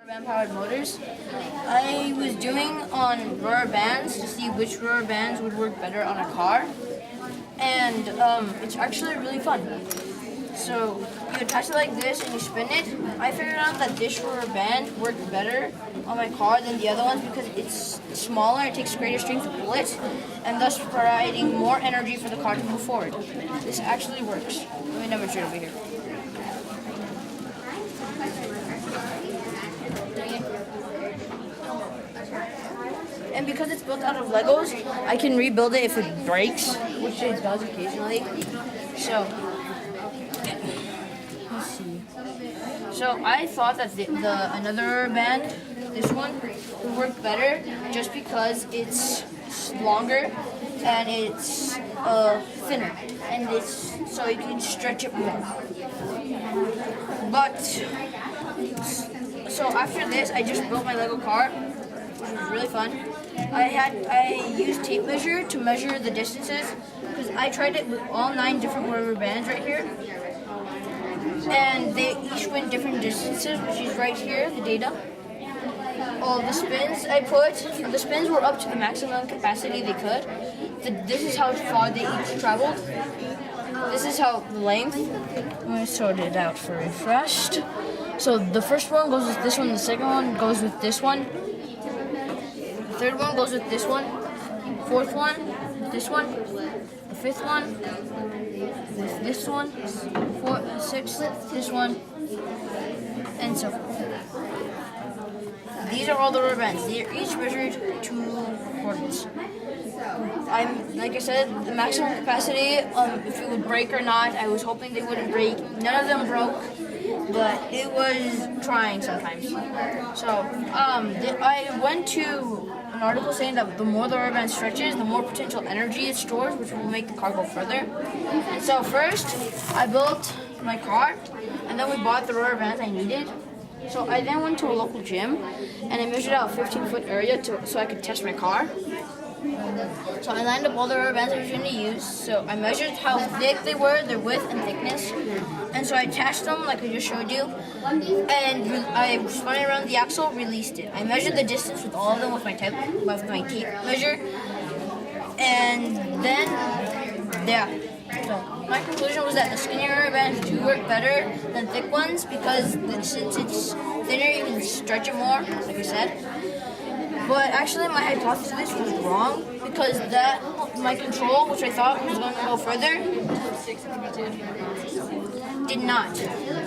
Band-powered motors. I was doing on rubber bands to see which rubber bands would work better on a car, and it's actually really fun. So you attach it like this and you spin it. I figured out that this rubber band worked better on my car than the other ones because it's smaller, it takes greater strength to pull it, and thus providing more energy for the car to move forward. This actually works. Let me demonstrate over here. And because it's built out of Legos, I can rebuild it if it breaks, which it does occasionally. So, let's see. So I thought that another band, this one, would work better just because it's longer and it's thinner, and it's so you can stretch it more. But so after this, I just built my Lego car, which was really fun. I used tape measure to measure the distances because I tried it with all 9 different rubber bands right here, and they each went different distances, which is right here, the data. All the spins the spins were up to the maximum capacity they could. This is how far they each traveled. This is how the length. Let me sort it out first. So the first one goes with this one, the second one goes with this one. The third one goes with this one, fourth one with this one, the fifth one with this one, sixth this one, and so forth. These are all the rubber bands. They are each measured 2 coordinates. Like I said, the maximum capacity, if it would break or not, I was hoping they wouldn't break. None of them broke, but it was trying sometimes. So I went to an article saying that the more the rubber band stretches, the more potential energy it stores, which will make the car go further. And so first, I built my car, and then we bought the rubber bands I needed. So I then went to a local gym, and I measured out a 15-foot area so I could test my car. So I lined up all the rubber bands I was going to use. So I measured how thick they were, their width and thickness. And so I attached them like I just showed you. And I spun it around the axle, released it. I measured the distance with all of them with my tape measure. And then, yeah. So my conclusion was that the skinnier rubber bands do work better than thick ones because since it's thinner, you can stretch it more, like I said. But actually, my hypothesis was wrong because my control, which I thought was going to go further, did not.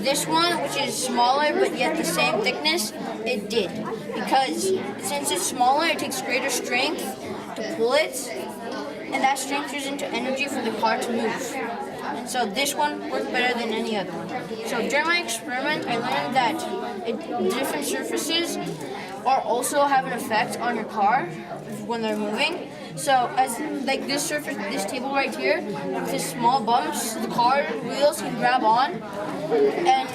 This one, which is smaller but yet the same thickness, it did. Because since it's smaller, it takes greater strength to pull it, and that strength turns into energy for the car to move. And so this one worked better than any other one. So during my experiment, I learned that different surfaces also have an effect on your car when they're moving. So as like this surface, this table right here, with this small bumps, the car wheels can grab on, and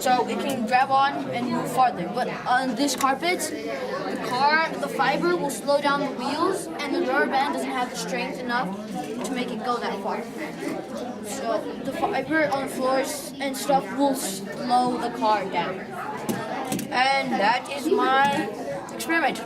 so it can grab on and move farther. But on this carpet, the fiber will slow down the wheels, and the rubber band doesn't have the strength enough to make it go that far. So the fiber on floors and stuff will slow the car down. And that is my experiment.